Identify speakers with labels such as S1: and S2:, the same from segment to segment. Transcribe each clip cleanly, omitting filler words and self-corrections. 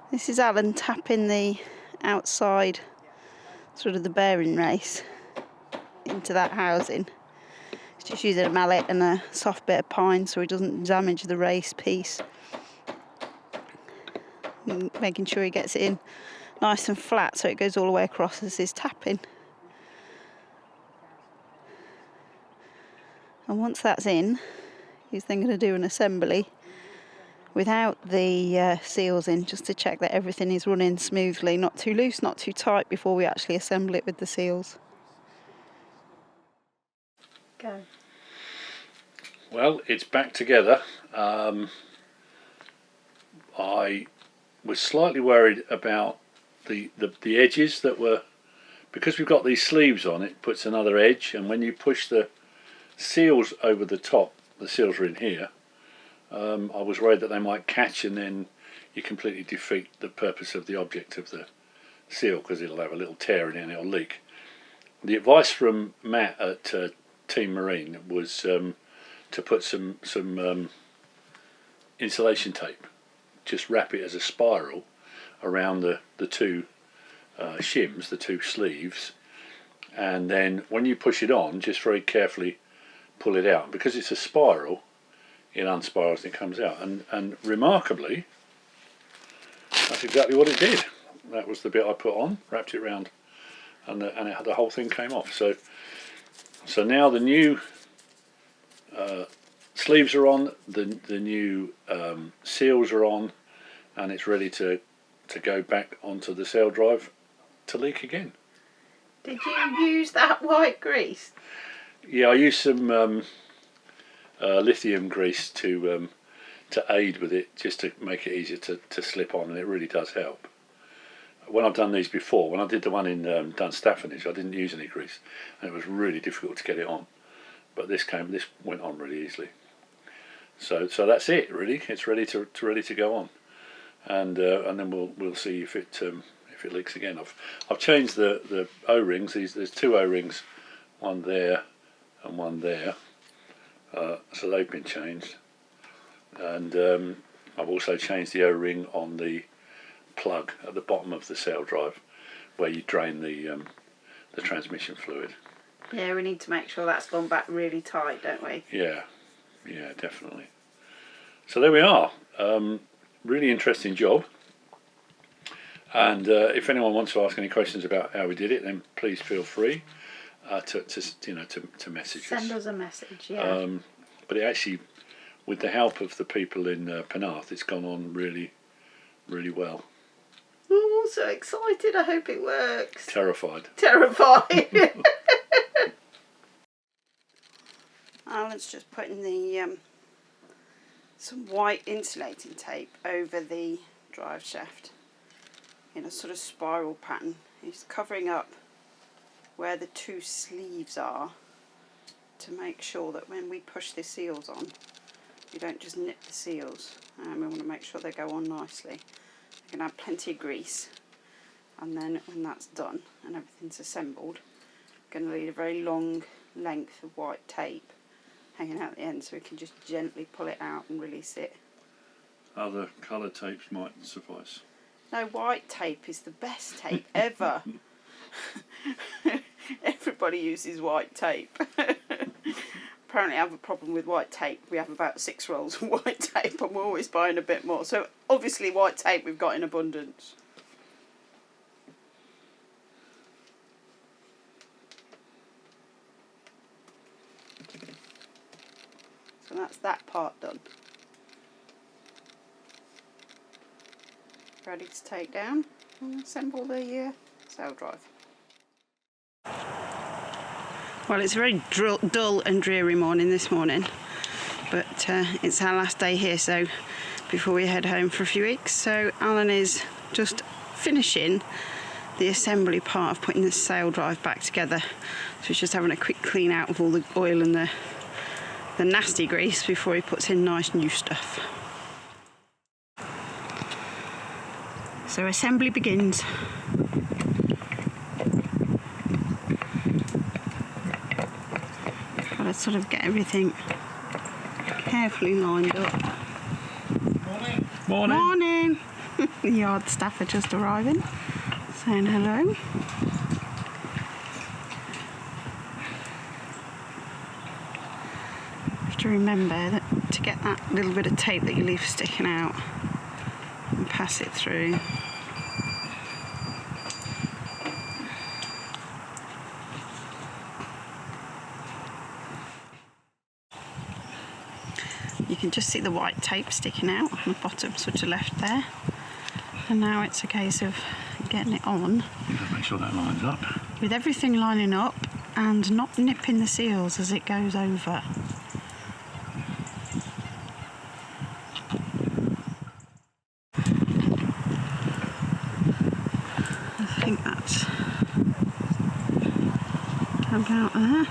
S1: This is Alan tapping the outside, sort of the bearing race, into that housing. He's just using a mallet and a soft bit of pine so he doesn't damage the race piece. And making sure he gets it in nice and flat so it goes all the way across as he's tapping. And once that's in, he's then going to do an assembly without the seals in, just to check that everything is running smoothly, not too loose, not too tight, before we actually assemble it with the seals. Go.
S2: Well, it's back together. I was slightly worried about the edges that were, because we've got these sleeves on, it puts another edge, and when you push the seals over the top, the seals are in here, I was worried that they might catch and then you completely defeat the purpose of the object of the seal, because it'll have a little tear in it and it'll leak. The advice from Matt at Team Marine was to put some insulation tape, just wrap it as a spiral around the two shims, the two sleeves, and then when you push it on, just very carefully pull it out. Because it's a spiral, it unspirals and it comes out, and remarkably that's exactly what it did. That was the bit I put on, wrapped it around, and the whole thing came off. So now the new sleeves are on, the new seals are on, and it's ready to go back onto the sail drive to leak again.
S1: Did you use that white grease?
S2: Yeah, I used some lithium grease to aid with it, just to make it easier to slip on, and it really does help. When I've done these before, when I did the one in Dunstaffanage, I didn't use any grease, and it was really difficult to get it on. But this went on really easily. So that's it really. It's ready to go on, and then we'll see if it leaks again. I've changed the O-rings. There's two O-rings, one there and one there. So they've been changed, and I've also changed the O-ring on the plug at the bottom of the sail drive, where you drain the transmission fluid.
S1: Yeah, we need to make sure that's gone back really tight, don't we?
S2: Yeah, definitely. So there we are. Really interesting job. And if anyone wants to ask any questions about how we did it, then please feel free to message us.
S1: Send us a message, yeah.
S2: But it actually, with the help of the people in Penarth, it's gone on really, really well.
S1: Oh, so excited! I hope it works.
S2: Terrified.
S1: Alan's just putting the some white insulating tape over the drive shaft in a sort of spiral pattern. He's covering up where the two sleeves are to make sure that when we push the seals on, you don't just nip the seals. We want to make sure they go on nicely. You're going to have plenty of grease, and then when that's done and everything's assembled, I'm going to leave a very long length of white tape hanging out the end so we can just gently pull it out and release it.
S2: Other coloured tapes might suffice.
S1: No, white tape is the best tape ever. Everybody uses white tape. Apparently I have a problem with white tape. We have about 6 rolls of white tape and we're always buying a bit more. So obviously white tape we've got in abundance. So that's that part done. Ready to take down and assemble the sail drive. Well, it's a very dull and dreary morning this morning, but it's our last day here, so before we head home for a few weeks. So Alan is just finishing the assembly part of putting the sail drive back together. So he's just having a quick clean out of all the oil and the nasty grease before he puts in nice new stuff. So assembly begins. Gotta sort of get everything carefully lined up.
S2: Morning.
S1: Morning. The yard staff are just arriving, saying hello. You have to remember that to get that little bit of tape that you leave sticking out and pass it through. You can just see the white tape sticking out on the bottom, sort of left there. And now it's a case of getting it on.
S2: You gotta make sure that lines up.
S1: With everything lining up and not nipping the seals as it goes over. I think that's about there.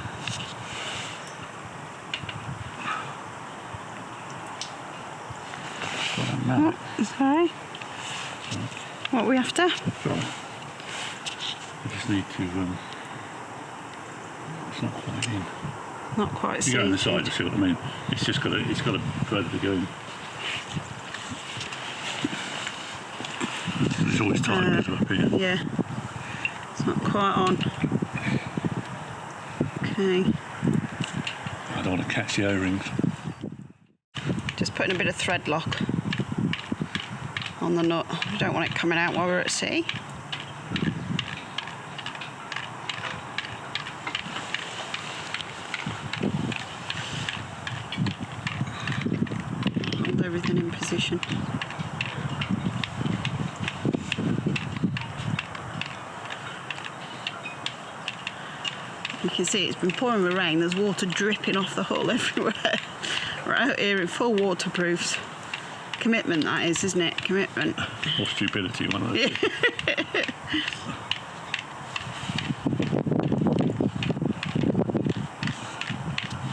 S2: What?
S1: Sorry. What are we after?
S2: Sorry. I just need to. It's not quite in.
S1: Not quite.
S2: You go on the side to see what I mean. It's just got a thread to go in. It's always tight with up here.
S1: Yeah. It's not quite on. Okay.
S2: I don't want to catch the O-rings.
S1: Just putting a bit of thread lock on the nut. We don't want it coming out while we're at sea. Hold everything in position. You can see it's been pouring with rain. There's water dripping off the hull everywhere. We're out here in full waterproofs. Commitment, that is, isn't it? Commitment.
S2: Or stupidity, one of those.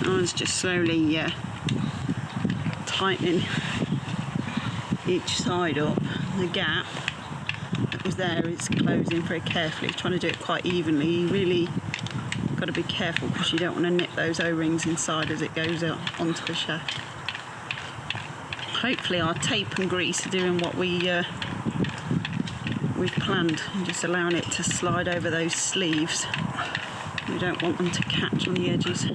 S1: One's just slowly tightening each side up. The gap that was there is closing very carefully, trying to do it quite evenly. You really got to be careful because you don't want to nip those O-rings inside as it goes out onto the shaft. Hopefully our tape and grease are doing what we've planned and just allowing it to slide over those sleeves. We don't want them to catch on the edges.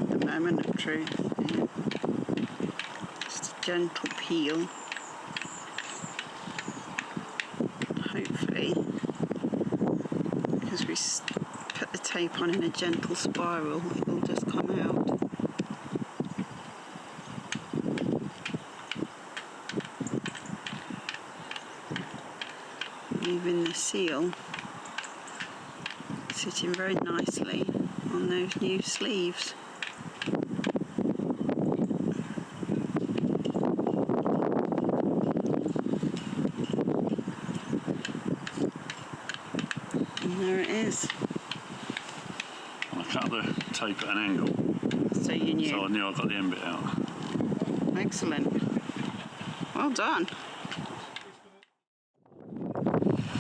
S1: The moment of truth. Yeah. Just a gentle peel. Hopefully, because we put the tape on in a gentle spiral, it will just come out. Leaving the seal sitting very nicely on those new sleeves. And there it is.
S2: I cut the tape at an angle.
S1: So you knew.
S2: So I knew I got the end bit out.
S1: Excellent. Well done.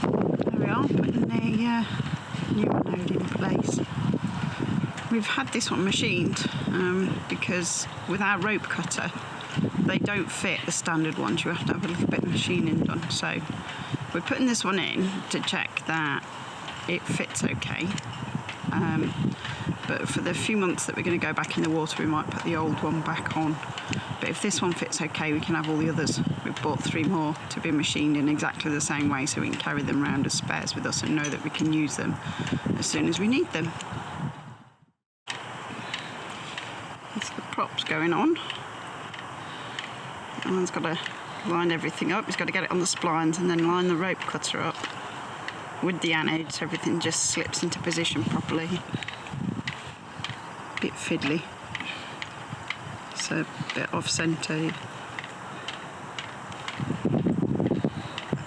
S1: There we are, putting the new node in place. We've had this one machined because with our rope cutter they don't fit the standard ones. You have to have a little bit of machining done. So we're putting this one in to check that it fits okay. But for the few months that we're going to go back in the water, we might put the old one back on. But if this one fits okay, we can have all the others. We've bought 3 more to be machined in exactly the same way, so we can carry them around as spares with us and know that we can use them as soon as we need them. That's the props going on. Alan's got to line everything up. He's got to get it on the splines and then line the rope cutter up with the anode so everything just slips into position properly. A bit fiddly. It's a bit off centre.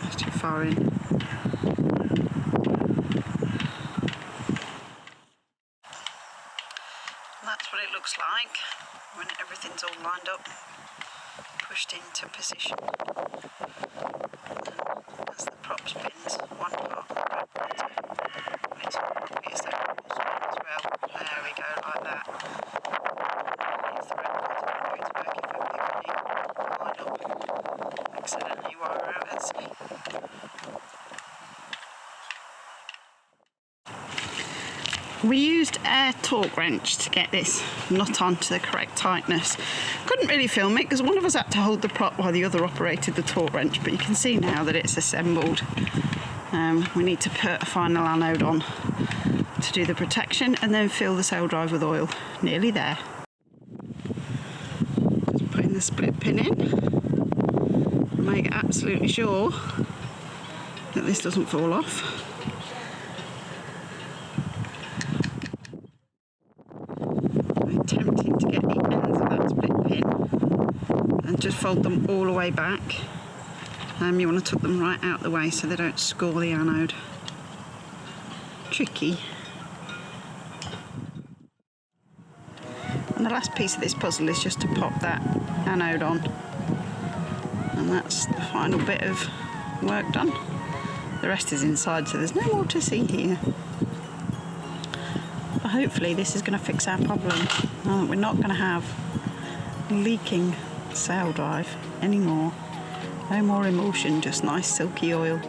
S1: That's too far in. That's what it looks like when everything's all lined up, pushed into position. As the prop spins, one part of the rotor, it's reassembled as well. There we go, like that. Here's the rotor, it's working for everybody. Line up, accidentally wire out, let's see. We used a torque wrench to get this nut on to the correct tightness. Couldn't really film it because one of us had to hold the prop while the other operated the torque wrench, but you can see now that it's assembled. We need to put a final anode on to do the protection and then fill the sail drive with oil. Nearly there. Just putting the split pin in. Make absolutely sure that this doesn't fall off. Attempting to get the ends of that split pin and just fold them all the way back. You want to tuck them right out the way so they don't score the anode. Tricky. And the last piece of this puzzle is just to pop that anode on, and that's the final bit of work done. The rest is inside, so there's no more to see here. But hopefully this is going to fix our problem. We're not going to have leaking sail drive anymore. No more emulsion, just nice silky oil.